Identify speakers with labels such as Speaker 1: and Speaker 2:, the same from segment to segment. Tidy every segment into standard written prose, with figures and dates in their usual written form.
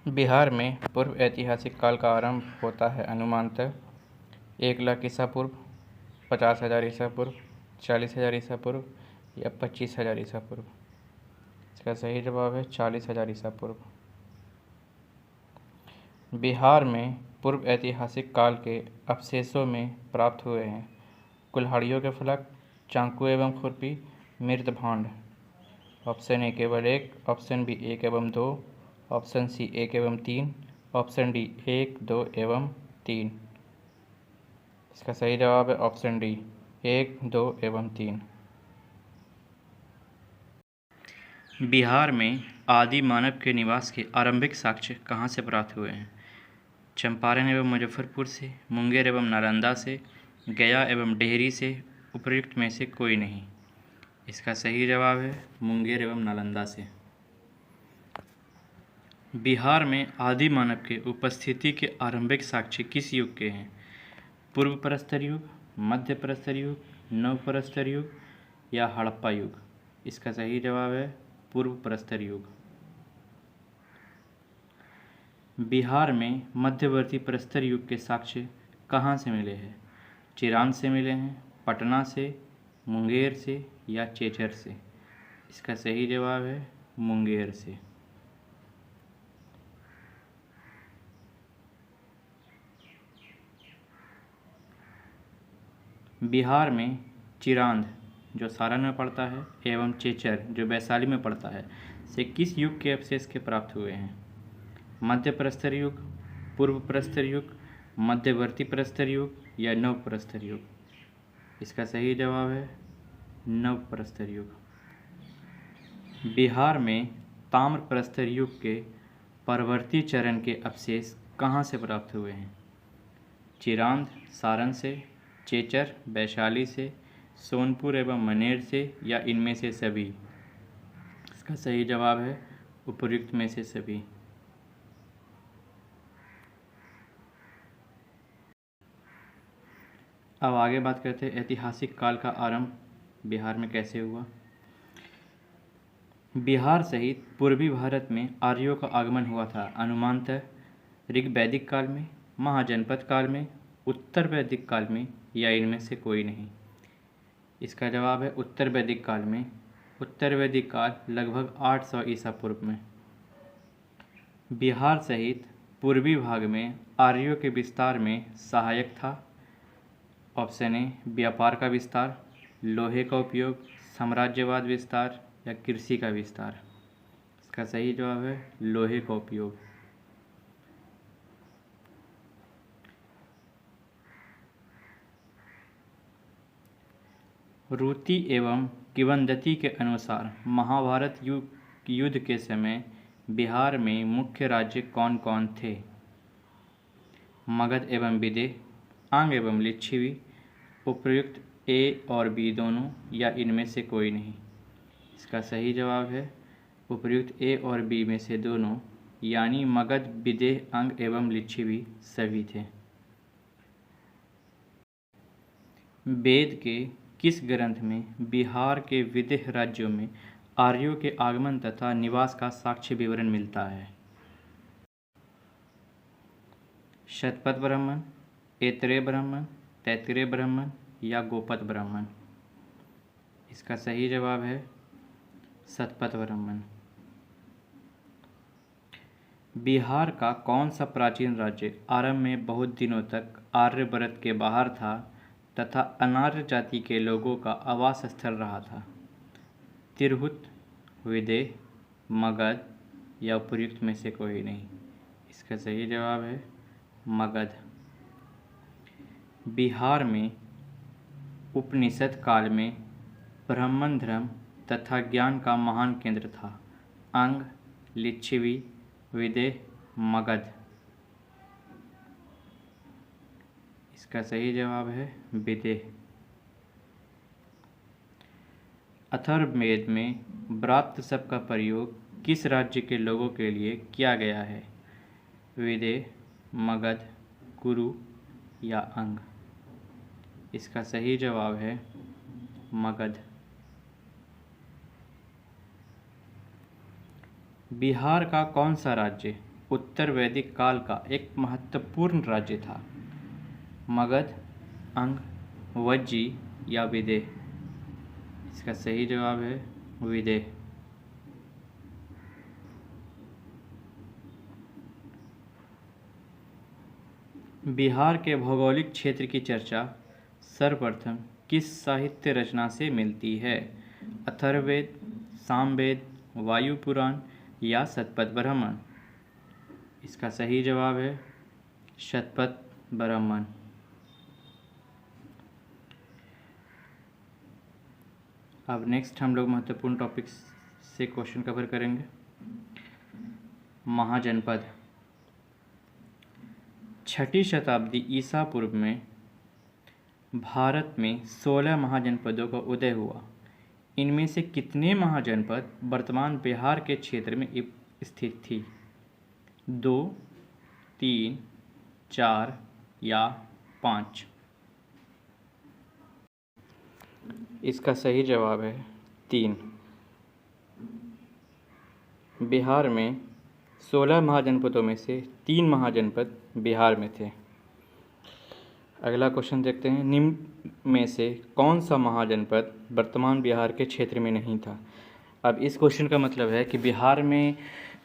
Speaker 1: बिहार में पूर्व ऐतिहासिक काल का आरंभ होता है अनुमानतः 1,00,000 ईसा पूर्व, 50,000 ईसा पूर्व, 40,000 ईसा पूर्व या 25,000 ईसा पूर्व। इसका सही जवाब है 40,000 ईसा पूर्व। बिहार में पूर्व ऐतिहासिक काल के अवशेषों में प्राप्त हुए हैं कुल्हाड़ियों के फलक, चाकू एवं खुरपी, मृत भांड। ऑप्शन ए केवल 1, ऑप्शन बी 1 एवं 2, ऑप्शन सी 1 एवं 3, ऑप्शन डी 1, 2 एवं 3। इसका सही जवाब है ऑप्शन डी 1, 2 एवं 3। बिहार में आदि मानव के निवास के आरंभिक साक्ष्य कहाँ से प्राप्त हुए हैं? चंपारण एवं मुजफ्फरपुर से, मुंगेर एवं नालंदा से, गया एवं डेहरी से, उपर्युक्त में से कोई नहीं। इसका सही जवाब है मुंगेर एवं नालंदा से। बिहार में आदि मानव के उपस्थिति के आरंभिक साक्ष्य किस युग के हैं? पूर्व प्रस्तर युग, मध्य प्रस्तर युग, नव प्रस्तर युग या हड़प्पा युग। इसका सही जवाब है पूर्व प्रस्तर युग। बिहार में मध्यवर्ती प्रस्तर युग के साक्ष्य कहाँ से मिले हैं? चिरांद से मिले हैं, पटना से, मुंगेर से या चेचर से। इसका सही जवाब है मुंगेर से। बिहार में चिरांद जो सारण में पड़ता है एवं चेचर जो वैशाली में पड़ता है से किस युग के अवशेष के प्राप्त हुए हैं? मध्य प्रस्तर युग, पूर्व प्रस्तर युग, मध्यवर्ती प्रस्तर युग या नव प्रस्तर युग। इसका सही जवाब है नव प्रस्तर युग। बिहार में ताम्र प्रस्तर युग के परवर्ती चरण के अवशेष कहाँ से प्राप्त हुए हैं? चिरांद सारण से, चेचर वैशाली से, सोनपुर एवं मनेर से या इनमें से सभी। इसका सही जवाब है उपर्युक्त में से सभी। अब आगे बात करते हैं ऐतिहासिक काल का आरंभ बिहार में कैसे हुआ। बिहार सहित पूर्वी भारत में आर्यों का आगमन हुआ था अनुमानतः ऋग्वैदिक काल में, महाजनपद काल में, उत्तर वैदिक काल में या इनमें से कोई नहीं। इसका जवाब है उत्तर वैदिक काल में। उत्तर वैदिक काल लगभग 800 ईसा पूर्व में। बिहार सहित पूर्वी भाग में आर्यों के विस्तार में सहायक था ऑप्शन ए व्यापार का विस्तार, लोहे का उपयोग, साम्राज्यवाद विस्तार या कृषि का विस्तार। इसका सही जवाब है लोहे का उपयोग। रुति एवं किंवदंती के अनुसार महाभारत युद्ध के समय बिहार में मुख्य राज्य कौन कौन थे? मगध एवं विदेह, अंग एवं लिच्छवी, उपर्युक्त ए और बी दोनों या इनमें से कोई नहीं। इसका सही जवाब है उपर्युक्त ए और बी में से दोनों यानी मगध, विदेह, अंग एवं लिच्छवी सभी थे। वेद के किस ग्रंथ में बिहार के विदेह राज्यों में आर्यों के आगमन तथा निवास का साक्ष्य विवरण मिलता है? शतपथ ब्राह्मण, ऐतरेय ब्राह्मण, तैत्तिरीय ब्राह्मण या गोपद ब्राह्मण। इसका सही जवाब है शतपथ ब्राह्मण। बिहार का कौन सा प्राचीन राज्य आरंभ में बहुत दिनों तक आर्यव्रत के बाहर था तथा अनार्य जाति के लोगों का आवास स्थल रहा था? तिरहुत, विदेह, मगध या उपर्युक्त में से कोई नहीं। इसका सही जवाब है मगध। बिहार में उपनिषद काल में ब्राह्मण धर्म तथा ज्ञान का महान केंद्र था। अंग, लिच्छवी, विदेह, मगध। इसका सही जवाब है विदेह। अथर्ववेद में ब्रात्य शब्द का प्रयोग किस राज्य के लोगों के लिए किया गया है? विदेह, मगध, कुरु या अंग। इसका सही जवाब है मगध। बिहार का कौन सा राज्य उत्तर वैदिक काल का एक महत्वपूर्ण राज्य था? मगध, अंग, वज्जी या विदेह? इसका सही जवाब है विदेह। बिहार के भौगोलिक क्षेत्र की चर्चा सर्वप्रथम किस साहित्य रचना से मिलती है? अथर्ववेद, सामवेद, वायु पुराण या शतपथ ब्राह्मण? इसका सही जवाब है शतपथ ब्राह्मण। अब नेक्स्ट हम लोग महत्वपूर्ण टॉपिक्स से क्वेश्चन कवर करेंगे। महाजनपद। 6ठी शताब्दी ईसा पूर्व में भारत में 16 महाजनपदों का उदय हुआ। इनमें से कितने महाजनपद वर्तमान बिहार के क्षेत्र में स्थित थी? 2, 3, 4 या 5? इसका सही जवाब है 3। बिहार में 16 महाजनपदों में से 3 महाजनपद बिहार में थे। अगला क्वेश्चन देखते हैं। निम्न में से कौन सा महाजनपद वर्तमान बिहार के क्षेत्र में नहीं था? अब इस क्वेश्चन का मतलब है कि बिहार में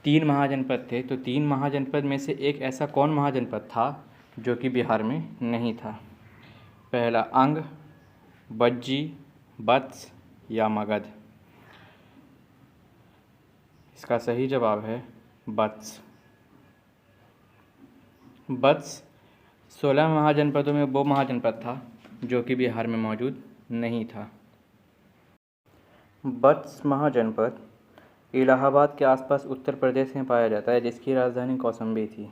Speaker 1: 3 महाजनपद थे, तो 3 महाजनपद में से एक ऐसा कौन महाजनपद था जो कि बिहार में नहीं था? पहला अंग, वज्जी, वत्स या मगध? इसका सही जवाब है वत्स। वत्स 16 महाजनपदों में वो महाजनपद था जो कि बिहार में मौजूद नहीं था। वत्स महाजनपद इलाहाबाद के आसपास उत्तर प्रदेश में पाया जाता है, जिसकी राजधानी कौशाम्बी थी।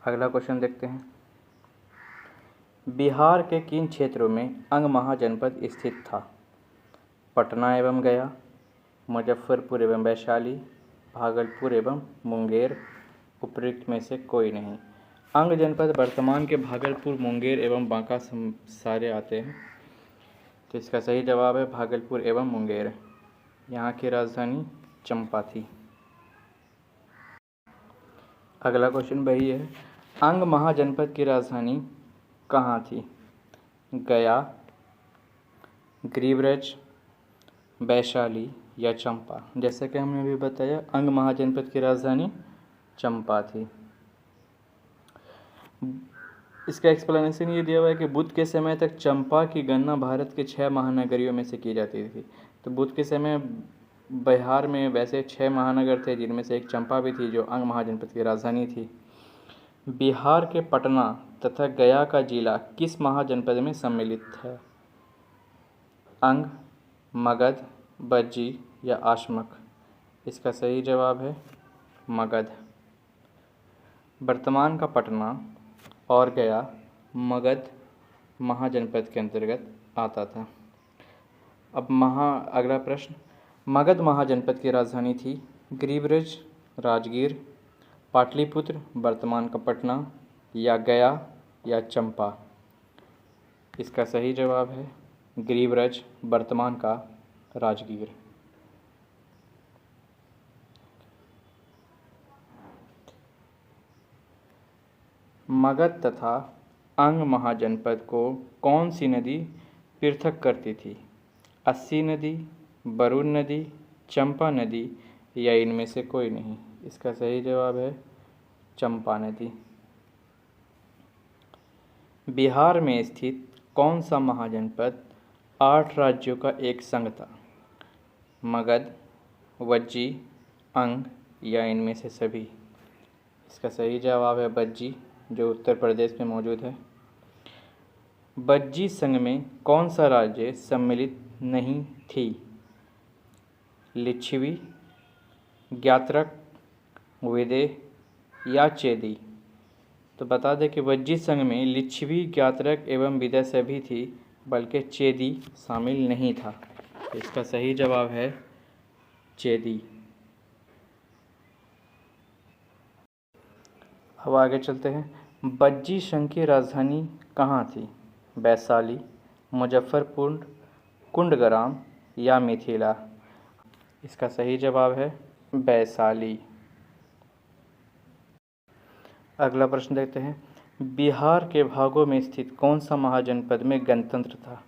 Speaker 1: अगला क्वेश्चन देखते हैं। बिहार के किन क्षेत्रों में अंग महाजनपद स्थित था? पटना एवं गया, मुजफ्फरपुर एवं वैशाली, भागलपुर एवं मुंगेर, उपरोक्त में से कोई नहीं। अंग जनपद वर्तमान के भागलपुर, मुंगेर एवं बांका सारे आते हैं, तो इसका सही जवाब है भागलपुर एवं मुंगेर। यहाँ की राजधानी चंपा थी। अगला क्वेश्चन वही है। अंग महाजनपद की राजधानी कहाँ थी? गया, गृहब्रज, वैशाली या चंपा? जैसे कि हमने अभी बताया, अंग महाजनपद की राजधानी चंपा थी। इसका एक्सप्लेनेशन ये दिया हुआ है कि बुद्ध के समय तक चंपा की गणना भारत के 6 महानगरियों में से की जाती थी। तो बुद्ध के समय बिहार में वैसे 6 महानगर थे, जिनमें से एक चंपा भी थी जो अंग महाजनपद की राजधानी थी। बिहार के पटना तथा गया का जिला किस महाजनपद में सम्मिलित है? अंग, मगध, वज्जी या आश्मक? इसका सही जवाब है मगध। वर्तमान का पटना और गया मगध महाजनपद के अंतर्गत आता था। अब अगला प्रश्न। मगध महाजनपद की राजधानी थी गृहब्रज, राजगीर, पाटलिपुत्र वर्तमान का पटना या गया या चंपा? इसका सही जवाब है गृहब्रज वर्तमान का राजगीर। मगध तथा अंग महाजनपद को कौन सी नदी पृथक करती थी? अस्सी नदी, वरुण नदी, चंपा नदी या इनमें से कोई नहीं? इसका सही जवाब है चंपा नदी। बिहार में स्थित कौन सा महाजनपद 8 राज्यों का एक संघ था? मगध, वज्जी, अंग या इनमें से सभी? इसका सही जवाब है वज्जी, जो उत्तर प्रदेश में मौजूद है। वज्जी संघ में कौन सा राज्य सम्मिलित नहीं थी? लिच्छवी, ज्ञात्रक, विदेह या चेदी? तो बता दें कि वज्जी संघ में लिच्छवी, ज्ञात्रक एवं विदेह सभी थी, बल्कि चेदी शामिल नहीं था। तो इसका सही जवाब है चेदी। अब आगे चलते हैं। वज्जी संघ की राजधानी कहाँ थी? वैशाली, मुजफ्फरपुर, कुंडग्राम या मिथिला? इसका सही जवाब है वैशाली। अगला प्रश्न देखते हैं, बिहार के भागों में स्थित कौन सा महाजनपद में गणतंत्र था?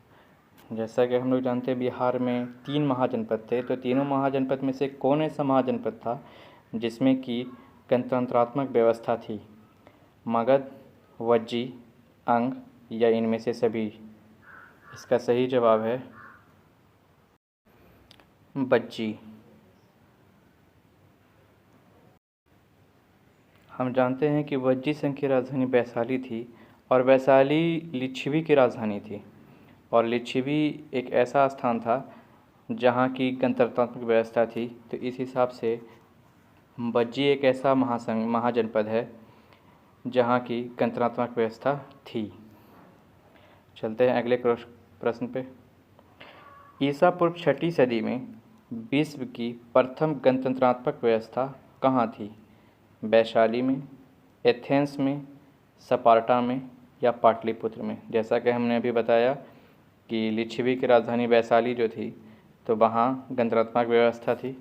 Speaker 1: जैसा कि हम लोग जानते हैं बिहार में 3 महाजनपद थे, तो तीनों महाजनपद में से कौन ऐसा महाजनपद था जिसमें कि गणतंत्रात्मक व्यवस्था थी? मगध, वज्जी, अंग या इनमें से सभी? इसका सही जवाब है वज्जी। हम जानते हैं कि वज्जी संघ की राजधानी वैशाली थी और वैशाली लिच्छवी की राजधानी थी, और लिच्छवी एक ऐसा स्थान था जहाँ की गणतंत्रात्मक व्यवस्था थी। तो इस हिसाब से वज्जी एक ऐसा महाजनपद है जहाँ की गणतंत्रात्मक व्यवस्था थी। चलते हैं अगले प्रश्न पे। ईसा पूर्व 6वीं सदी में विश्व की प्रथम गणतंत्रात्मक व्यवस्था कहाँ थी? वैशाली में, एथेंस में, स्पार्टा में या पाटलिपुत्र में? जैसा कि हमने अभी बताया कि लिच्छवी की राजधानी वैशाली जो थी, तो वहाँ गणतंत्रात्मक व्यवस्था थी,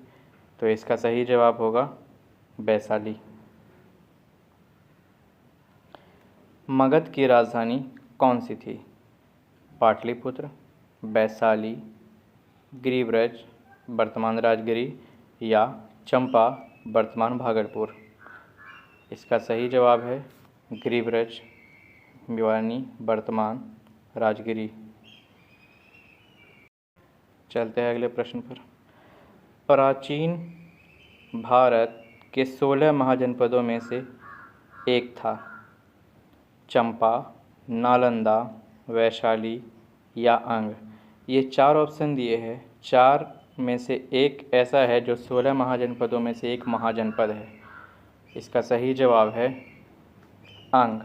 Speaker 1: तो इसका सही जवाब होगा वैशाली। मगध की राजधानी कौन सी थी? पाटलिपुत्र, वैशाली, गिरिब्रज वर्तमान राजगिरी या चंपा वर्तमान भागलपुर? इसका सही जवाब है गिरिब्रज भिवानी वर्तमान राजगिरी। चलते हैं अगले प्रश्न पर। प्राचीन भारत के 16 महाजनपदों में से एक था। चंपा, नालंदा, वैशाली या अंग? ये 4 ऑप्शन दिए हैं। 4 में से एक ऐसा है जो 16 महाजनपदों में से एक महाजनपद है। इसका सही जवाब है अंग।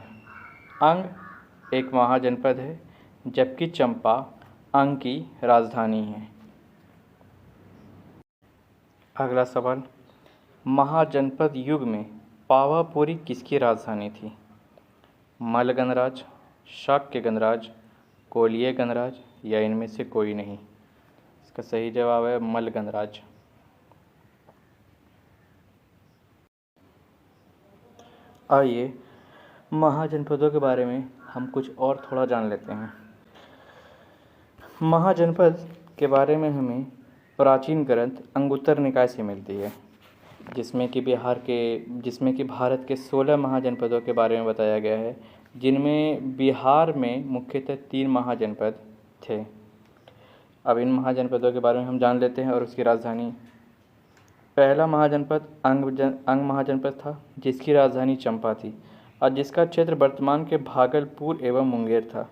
Speaker 1: अंग एक महाजनपद है, जबकि चंपा अंग की राजधानी है। अगला सवाल, महाजनपद युग में पावापुरी किसकी राजधानी थी? मल्ल गणराज, शाक्य गणराज, कोलिय गणराज या इनमें से कोई नहीं? इसका सही जवाब है मल्ल गणराज। आइए महाजनपदों के बारे में हम कुछ और थोड़ा जान लेते हैं। महाजनपद के बारे में हमें प्राचीन ग्रंथ अंगुत्तर निकाय से मिलती है, जिसमें कि भारत के 16 महाजनपदों के बारे में बताया गया है, जिनमें बिहार में मुख्यतः 3 महाजनपद थे। अब इन महाजनपदों के बारे में हम जान लेते हैं और उसकी राजधानी। पहला महाजनपद अंग महाजनपद था, जिसकी राजधानी चंपा थी और जिसका क्षेत्र वर्तमान के भागलपुर एवं मुंगेर था।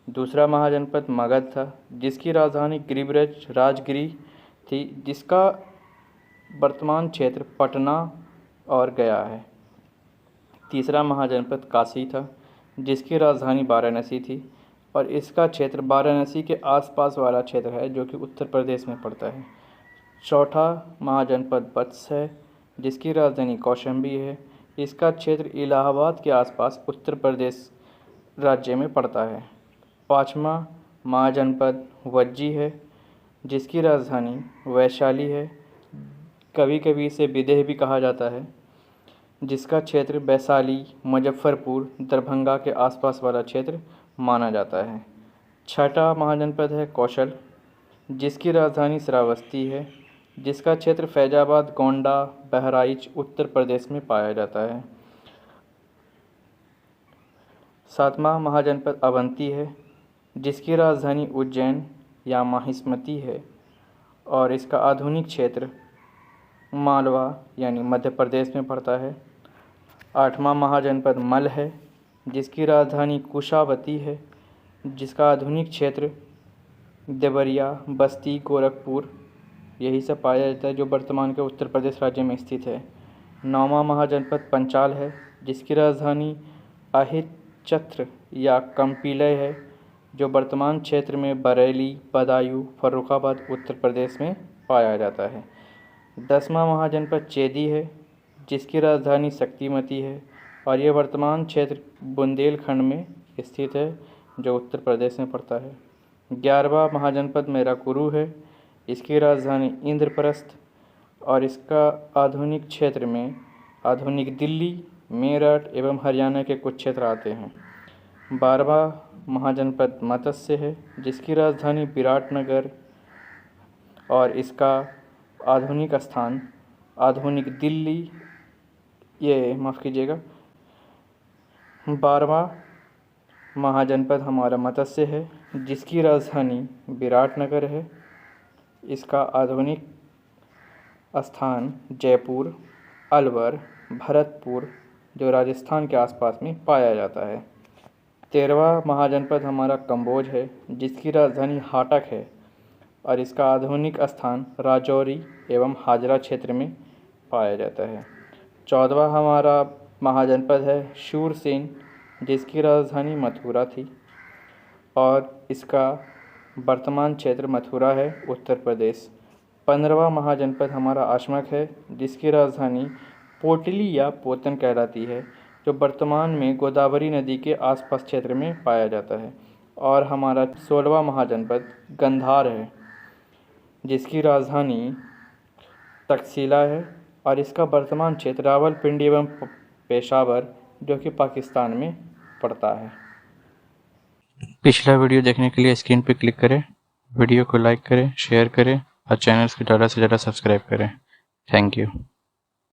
Speaker 1: दूसरा महाजनपद मगध था, जिसकी राजधानी गिरिब्रज राजगिरी थी, जिसका वर्तमान क्षेत्र पटना और गया है। तीसरा महाजनपद काशी था, जिसकी राजधानी वाराणसी थी और इसका क्षेत्र वाराणसी के आसपास वाला क्षेत्र है, जो कि उत्तर प्रदेश में पड़ता है। चौथा महाजनपद वत्स है, जिसकी राजधानी कौशाम्बी है। इसका क्षेत्र इलाहाबाद के आसपास उत्तर प्रदेश राज्य में पड़ता है। पाँचवा महाजनपद वज्जी है, जिसकी राजधानी वैशाली है। कभी कभी इसे विदेह भी कहा जाता है, जिसका क्षेत्र वैशाली, मुजफ्फरपुर, दरभंगा के आसपास वाला क्षेत्र माना जाता है। छठा महाजनपद है कौशल, जिसकी राजधानी श्रावस्ती है, जिसका क्षेत्र फैजाबाद, गोंडा, बहराइच उत्तर प्रदेश में पाया जाता है। सातवां महाजनपद अवंती है, जिसकी राजधानी उज्जैन या माहिष्मती है और इसका आधुनिक क्षेत्र मालवा यानी मध्य प्रदेश में पड़ता है। आठवां महाजनपद मल्ल है, जिसकी राजधानी कुशावती है, जिसका आधुनिक क्षेत्र देवरिया, बस्ती, गोरखपुर यही सब पाया जाता है, जो वर्तमान के उत्तर प्रदेश राज्य में स्थित है। नौवां महाजनपद पंचाल है, जिसकी राजधानी अहिच्छत्र या कंपिलय है, जो वर्तमान क्षेत्र में बरेली, बदायूं, फर्रुखाबाद उत्तर प्रदेश में पाया जाता है। 10वां महाजनपद चेदी है, जिसकी राजधानी शक्तिमती है और यह वर्तमान क्षेत्र बुंदेलखंड में स्थित है, जो उत्तर प्रदेश में पड़ता है। 11वां महाजनपद मेराकुरु है, इसकी राजधानी इंद्रप्रस्थ और इसका आधुनिक क्षेत्र में आधुनिक दिल्ली मेरठ एवं हरियाणा के कुछ क्षेत्र आते हैं। 12वां महाजनपद मत्स्य है, जिसकी राजधानी विराटनगर और इसका आधुनिक स्थान आधुनिक दिल्ली, ये माफ़ कीजिएगा, 12वां महाजनपद हमारा मत्स्य है, जिसकी राजधानी विराटनगर है। इसका आधुनिक स्थान जयपुर, अलवर, भरतपुर जो राजस्थान के आसपास में पाया जाता है। 13वां महाजनपद हमारा कम्बोज है, जिसकी राजधानी हाटक है और इसका आधुनिक स्थान राजौरी एवं हाजरा क्षेत्र में पाया जाता है। 14वां हमारा महाजनपद है शूरसेन, जिसकी राजधानी मथुरा थी और इसका वर्तमान क्षेत्र मथुरा है, उत्तर प्रदेश। 15वां महाजनपद हमारा असमक है, जिसकी राजधानी पोटली या पोतन कहलाती है, जो वर्तमान में गोदावरी नदी के आसपास क्षेत्र में पाया जाता है। और हमारा 16वां महाजनपद गंधार है, जिसकी राजधानी तक्षशिला है और इसका वर्तमान क्षेत्र रावलपिंडी एवं पेशावर जो कि पाकिस्तान में पड़ता है। पिछला वीडियो देखने के लिए स्क्रीन पर क्लिक करें, वीडियो को लाइक करें, शेयर करें और चैनल को ज़्यादा से ज़्यादा सब्सक्राइब करें। Thank you.